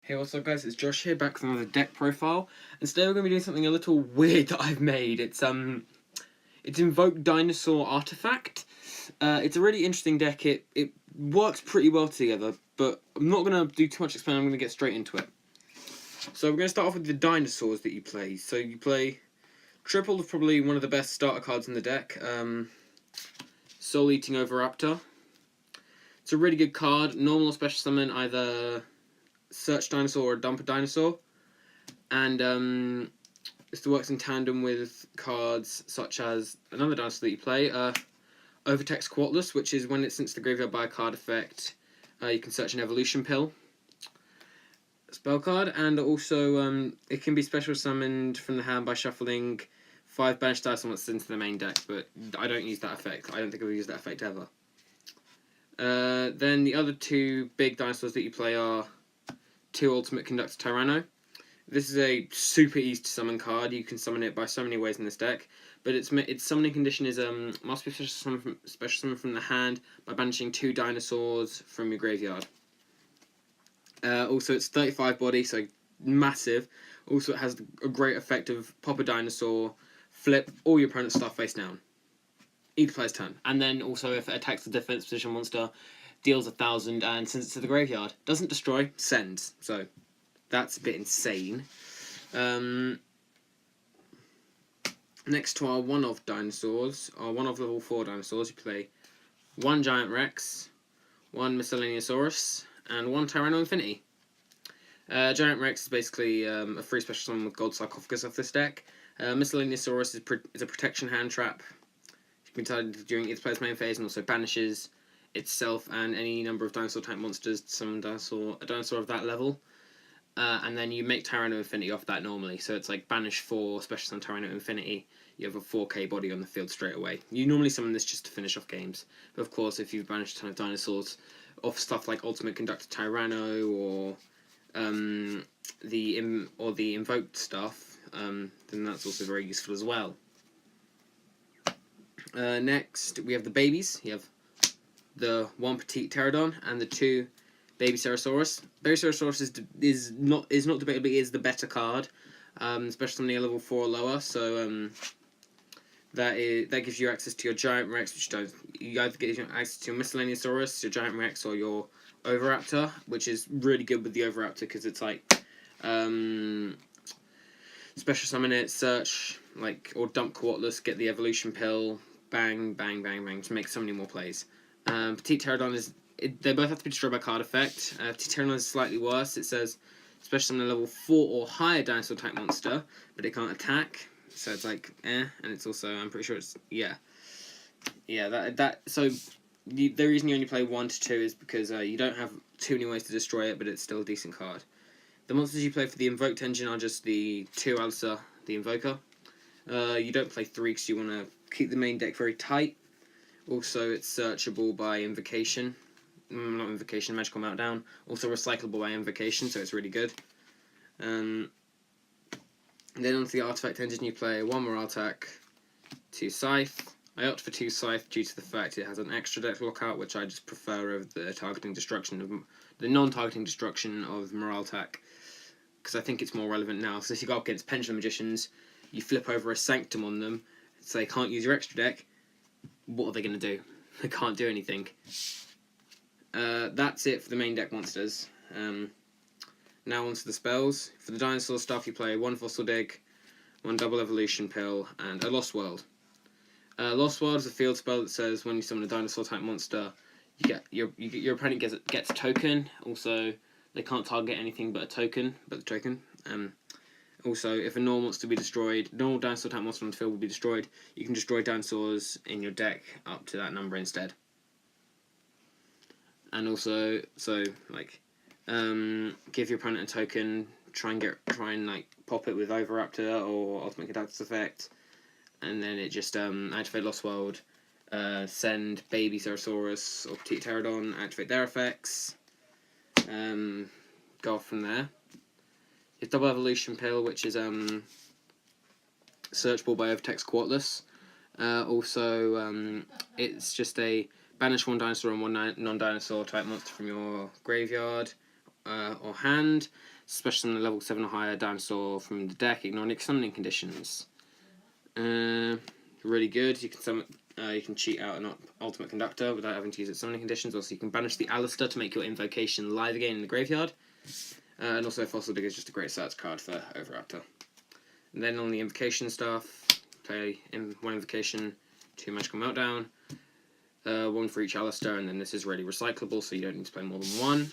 Hey, what's up guys, it's Josh here, back with another deck profile, and today we're going to be doing something a little weird that I've made. It's Invoked Dinosaur Artifact. It's a really interesting deck. It works pretty well together, but I'm not going to do too much explaining, I'm going to get straight into it. So we're going to start off with the dinosaurs that you play. So you play triple of probably one of the best starter cards in the deck, Soul Eating Oviraptor. It's a really good card, normal or special summon, either Search Dinosaur or Dump a Dinosaur, and this works in tandem with cards such as another dinosaur that you play, Overtext Quartless, which is when it's sent to the graveyard by a card effect, you can search an evolution pill spell card, and also it can be special summoned from the hand by shuffling 5 banished dinosaurs once into the main deck, but I don't use that effect. I don't think I've used that effect ever. Then the other two big dinosaurs that you play are 2 Ultimate Conductor Tyranno. This is a super easy to summon card. You can summon it by so many ways in this deck, but its summoning condition is must be special summon from the hand by banishing 2 dinosaurs from your graveyard. Also, it's 35 body, so massive. Also, it has a great effect of pop a dinosaur, flip all your opponent's stuff face down. Each player's turn, and then also if it attacks the defense position monster, deals 1,000 and sends it to the graveyard. Doesn't destroy, sends. So that's a bit insane. Next to our one-of dinosaurs, our one-of level 4 dinosaurs, you play 1 Giant Rex, 1 Miscellaneousaurus, and 1 Tyranno Infinity. Giant Rex is basically a free special summon with Gold Sarcophagus off this deck. Miscellaneousaurus is a protection hand trap. You can target during its player's main phase and also banishes itself and any number of dinosaur type monsters to summon a dinosaur of that level. And then you make Tyranno Infinity off that normally. So it's like banish 4, special summon Tyranno Infinity. You have a 4k body on the field straight away. You normally summon this just to finish off games. But of course, if you've banished a ton of dinosaurs off stuff like Ultimate Conductor Tyranno or the Invoked stuff, then that's also very useful as well. Next, we have the babies. You have the 1 Petite Pterodon and the 2 Baby Ceratosaurus. Baby Ceratosaurus is not debatably is the better card, especially on the level 4 or lower. So that gives you access to your Giant Rex, which you either get access to your Miscellaneousaurus, your Giant Rex, or your Oviraptor, which is really good with the Oviraptor because it's like special summon it, search or dump Quartless, get the evolution pill, bang bang bang bang to make so many more plays. Petite Pterodon they both have to be destroyed by card effect. Petite Pterodon is slightly worse. It says special summon a level 4 or higher dinosaur type monster, but it can't attack. So it's like and it's also I'm pretty sure it's so the reason you only play 1 to 2 is because you don't have too many ways to destroy it, but it's still a decent card. The monsters you play for the Invoked engine are just the 2 Alsa, the Invoker. You don't play 3 because you want to keep the main deck very tight. Also, it's searchable by Invocation. Not Invocation, Magical Meltdown. Also recyclable by Invocation, so it's really good. Then onto the Artifact engine, you play 1 Moraltac, 2 Scythe. I opt for 2 Scythe due to the fact it has an extra deck lockout, which I just prefer over the non-targeting destruction of Moraltac, because I think it's more relevant now. So if you go up against Pendulum Magicians, you flip over a Sanctum on them, so they can't use your extra deck. What are they going to do? They can't do anything. That's it for the main deck monsters. Now onto the spells. For the dinosaur stuff, you play 1 Fossil Dig, 1 Double Evolution Pill, and a Lost World. Lost World is a field spell that says when you summon a dinosaur type monster, your opponent gets a token. Also, they can't target anything but the token. Also, if a normal wants to be destroyed, normal dinosaur type monster on the field will be destroyed. You can destroy dinosaurs in your deck up to that number instead. And also, give your opponent a token. Try and pop it with Oviraptor or Ultimate Conductor's effect, and then it just activate Lost World, send Baby Ceratosaurus or Petite Pterodon, activate their effects, go off from there. Your Double Evolution Pill, which is searchable by Overtext Quartless. Also, it's just a banish 1 dinosaur and 1 non-dinosaur type monster from your graveyard or hand. Special summon a level 7 or higher dinosaur from the deck, ignoring summoning conditions. Really good. You can summon. You can cheat out an ultimate conductor without having to use its summoning conditions. Also, you can banish the Alistair to make your invocation live again in the graveyard. And also, Fossil Digger is just a great search card for Overraptor. And then on the invocation stuff, play one invocation, 2 magical meltdown, 1 for each Alistair, and then this is really recyclable, so you don't need to play more than 1.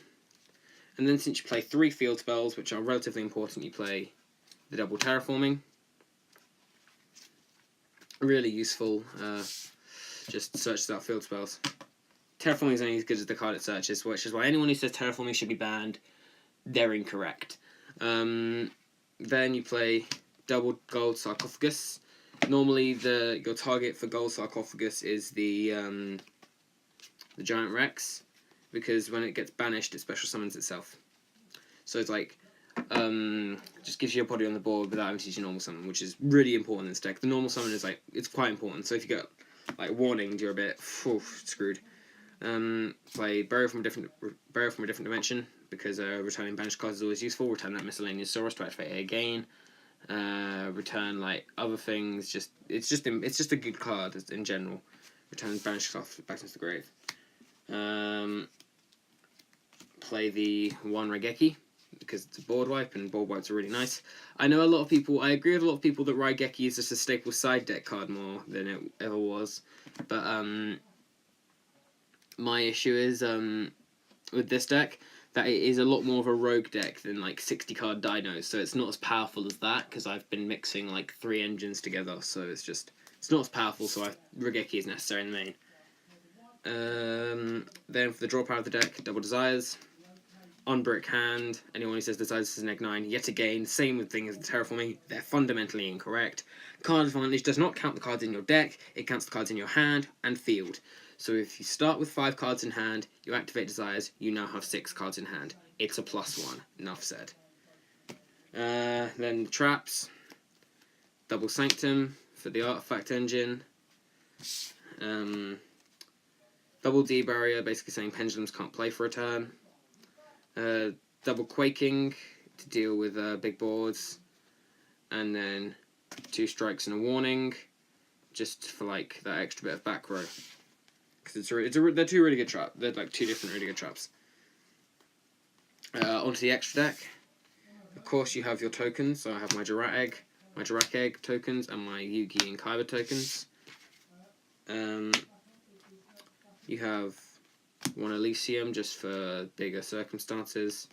And then since you play 3 field spells, which are relatively important, you play the double terraforming. Really useful. Just search out field spells. Terraforming is only as good as the card it searches, which is why anyone who says terraforming should be banned, they're incorrect. Then you play double gold sarcophagus. Normally, your target for gold sarcophagus is the giant Rex, because when it gets banished, it special summons itself. So it's like just gives you a body on the board without having to use your normal summon, which is really important in this deck. The normal summon is it's quite important. So if you get warnings, you're a bit screwed. Play Burial from a different dimension, because returning banished cards is always useful. Return that miscellaneous Saurus to activate it again. Return other things. It's just a good card in general. Return banished stuff back into the grave. Play the 1 Raigeki, because it's a board wipe, and board wipes are really nice. I know I agree with a lot of people that Raigeki is just a staple side deck card more than it ever was. But my issue is with this deck that it is a lot more of a rogue deck than 60 card dinos, so it's not as powerful as that, because I've been mixing 3 engines together, so it's not as powerful, so Raigeki is necessary in the main. Then for the draw power of the deck, double desires. On brick hand, anyone who says desires is an egg 9, yet again, same thing as the terraforming, they're fundamentally incorrect. Card advantage does not count the cards in your deck, it counts the cards in your hand and field. So if you start with 5 cards in hand, you activate desires, you now have 6 cards in hand. It's a +1, enough said. Then traps, double sanctum for the artifact engine. Double D barrier, basically saying pendulums can't play for a turn. Double quaking to deal with big boards, and then 2 strikes and a warning, just for that extra bit of back row. Because they're 2 really good traps. They're 2 different really good traps. Onto the extra deck. Of course, you have your tokens. So I have my Jirak Egg tokens, and my Yugi and Kaiba tokens. You have 1 Elysium just for bigger circumstances.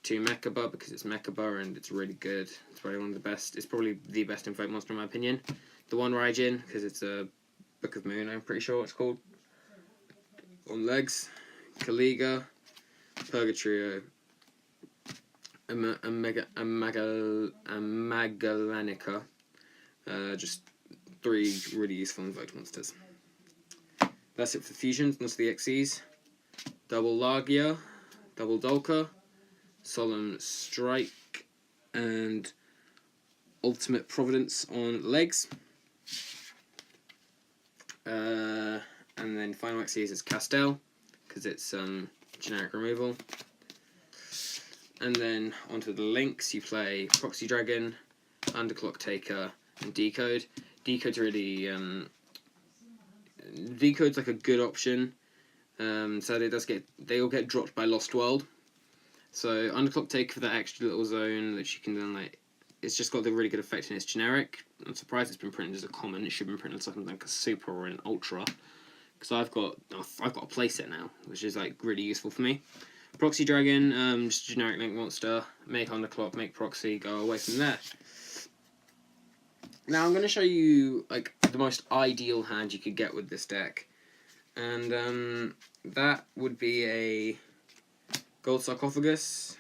2 Mechaba because it's Mechaba and it's really good. It's probably one of the best. It's probably the best Invoked monster in my opinion. The 1 Raijin because it's a Book of Moon, I'm pretty sure it's called. On legs. Kaliga. Purgatorio. Magalanica. Just 3 really useful Invoked monsters. That's it for fusions. That's the XEs. Double Lagia, double Dolka, Solemn Strike, and Ultimate Providence on legs. And then final XEs is Castel, because it's generic removal. And then onto the links, you play Proxy Dragon, Underclock Taker, and Decode. Decode's really Decode's a good option. Sadly, they all get dropped by Lost World. So Underclock Taker for that extra little zone that you can then it's just got the really good effect and it's generic. I'm surprised it's been printed as a common. It should have been printed as something like a super or an ultra. Because I've got a playset now, which is really useful for me. Proxy Dragon, just generic link monster. Make Underclock, make Proxy, go away from there. Now I'm going to show you the most ideal hand you could get with this deck, and that would be a Gold Sarcophagus.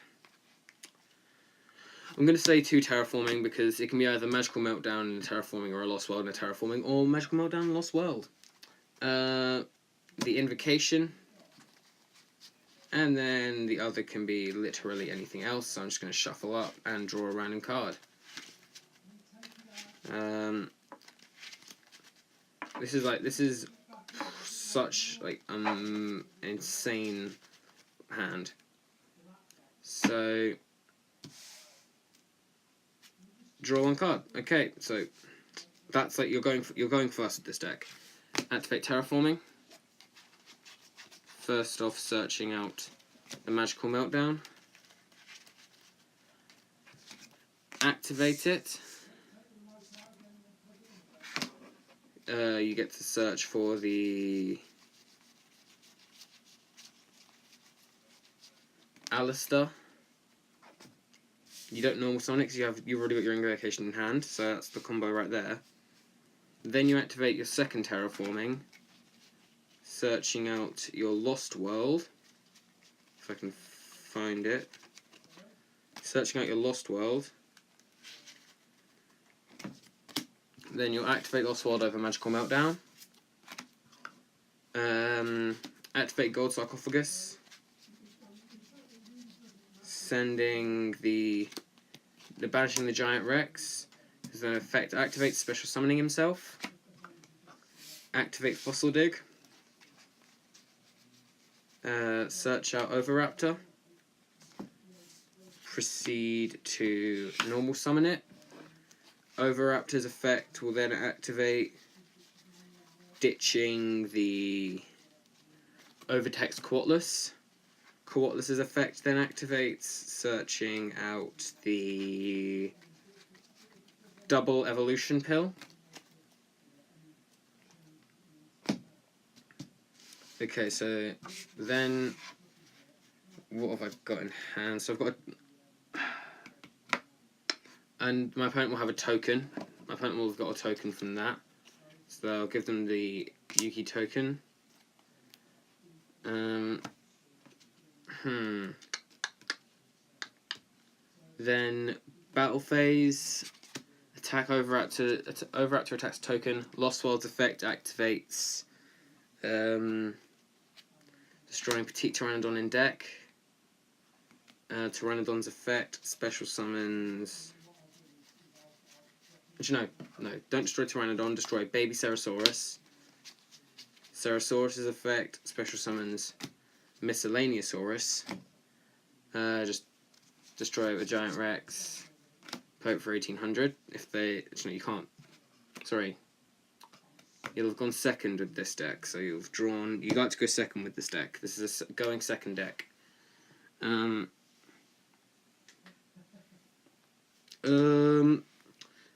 I'm going to say 2 Terraforming because it can be either Magical Meltdown and a Terraforming, or a Lost World and a Terraforming, or Magical Meltdown and Lost World. The Invocation, and then the other can be literally anything else. So I'm just going to shuffle up and draw a random card. This is such an insane hand. So draw one card. Okay, so that's like you're going first with this deck. Activate Terraforming. First off, searching out the Magical Meltdown. Activate it. You get to search for the Alistair. You don't normal summon it because you've already got your Invocation in hand, so that's the combo right there. Then you activate your second Terraforming, searching out your Lost World, if I can find it. Searching out your Lost World. Then you'll activate Lost World over Magical Meltdown. Activate Gold Sarcophagus. Sending the banishing the Giant Rex. As an effect, activate Special Summoning himself. Activate Fossil Dig. Search out Overraptor. Proceed to normal summon it. Overraptor's effect will then activate, ditching the Overtext Quartless. Quartless's effect then activates, searching out the double evolution pill. Okay, so then what have I got in hand? So I've got and my opponent will have a token. My opponent will have got a token from that. So I'll give them the Yuki token. Then battle phase. Attack Overraptor attacks token. Lost World's effect activates. Destroying Petite Pteranodon in deck. Pteranodon's effect special summons. Actually, no, don't destroy Pteranodon. Destroy Baby Cerosaurus. Cerosaurus's effect special summons Miscellaneousaurus. Just destroy it with Giant Rex. Hope for 1800. If they actually you can't. Sorry. You'll have gone second with this deck, so you've drawn. You like to go second with this deck. This is a going second deck.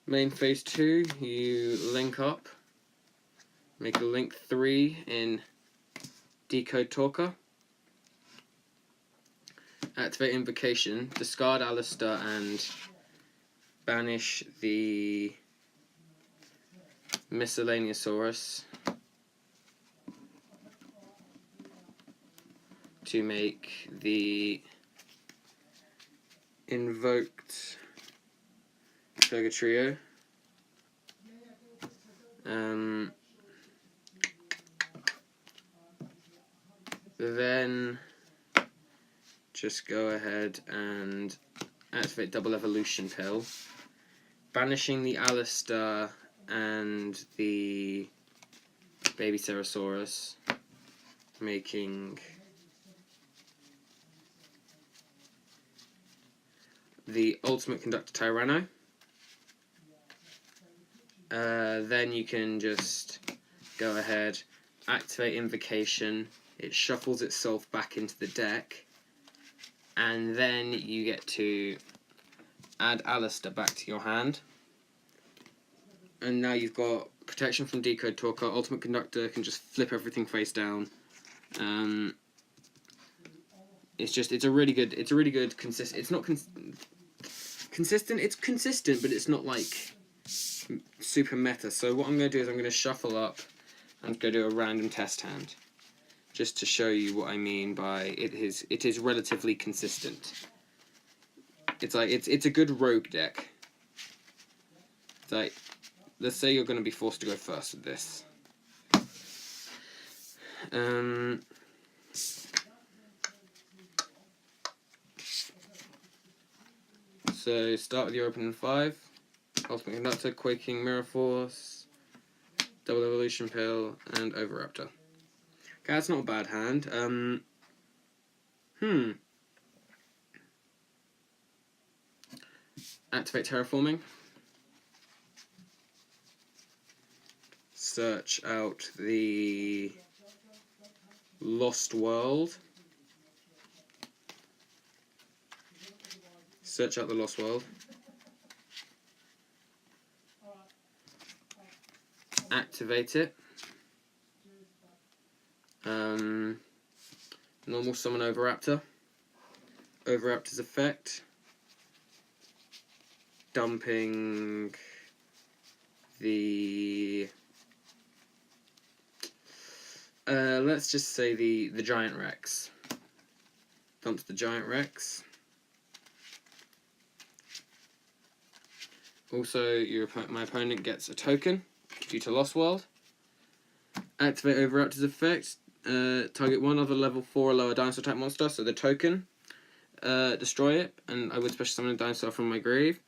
Main phase 2, you link up. Make a link 3 in Decode Talker. Activate Invocation. Discard Alistair and banish the Miscellaneousaurus to make the Invoked Burger Trio. Then just go ahead and activate Double Evolution Pill, banishing the Alistair and the Baby Cerosaurus, making the Ultimate Conductor Tyranno. Then you can just go ahead, activate Invocation, it shuffles itself back into the deck, and then you get to add Alistair back to your hand. And now you've got protection from Decode Talker. Ultimate Conductor can just flip everything face down. It's a really good consistent. It's not consistent. It's consistent, but it's not like super meta. So what I'm going to do is I'm going to shuffle up and go do a random test hand, just to show you what I mean by it is relatively consistent. It's like it's a good rogue deck. It's like, let's say you're going to be forced to go first with this. So start with your opening 5. Ultimate Conductor, Quaking Mirror Force, Double Evolution Pill, and Overraptor. Okay, that's not a bad hand. Activate terraforming. Search out the Lost World. Search out the Lost World. Activate it. Normal summon Overraptor. Overraptor's effect. Dumping the let's just say the Giant Rex. Dumps the Giant Rex. Also, my opponent gets a token due to Lost World. Activate Overraptor's effect. Target one other level 4 or lower dinosaur type monster, so the token. Destroy it, and I would special summon a dinosaur from my grave.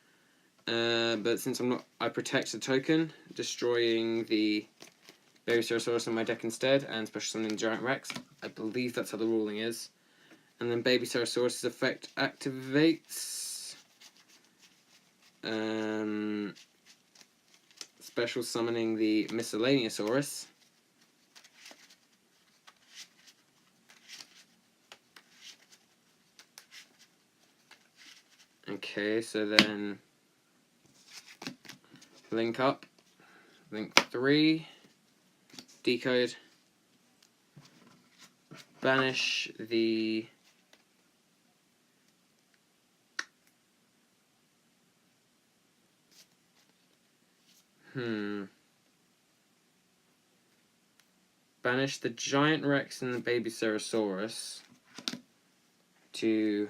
But since I protect the token, destroying the Babycerosaurus in my deck instead, and special summoning the Giant Rex. I believe that's how the ruling is. And then Babycerosaurus' effect activates. Special summoning the Miscellaneousaurus. Okay, so then link up, link 3, decode, banish the banish the Giant Rex and the Babycerosaurus to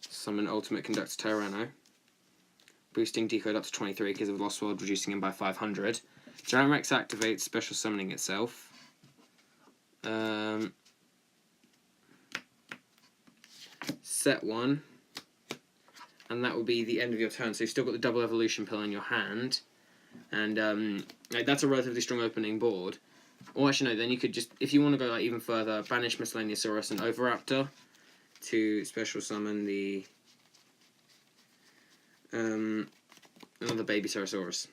summon Ultimate Conductor Tyranno, boosting decode up to 23 because of Lost World, reducing him by 500. Giant Rex activates, special summoning itself. Set 1, and that will be the end of your turn. So you've still got the double evolution pill in your hand, and that's a relatively strong opening board. Or actually no, then you could just, if you want to go even further, banish Miscellaneousaurus and Overraptor to special summon the another Babycerosaurus.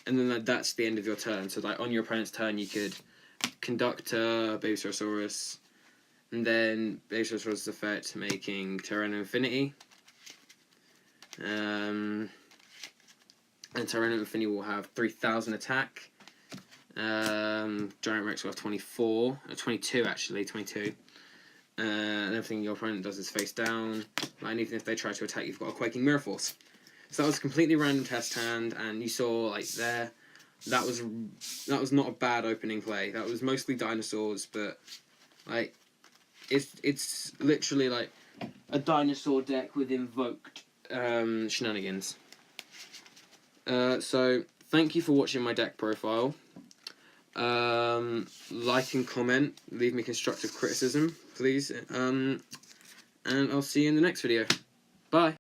And then that's the end of your turn. So like on your opponent's turn you could Conductor, Babycerosaurus, and then Babycerosaurus' effect making Tyranno Infinity. And Tyranno Infinity will have 3,000 attack. Giant Rex will have 24, 22 actually, 22. And everything your opponent does is face down. And even if they try to attack, you've got a Quaking Mirror Force. So that was a completely random test hand, and you saw like there, that was not a bad opening play. That was mostly dinosaurs, but like it's literally like a dinosaur deck with invoked shenanigans. So thank you for watching my deck profile. Like and comment, leave me constructive criticism, please. And I'll see you in the next video. Bye.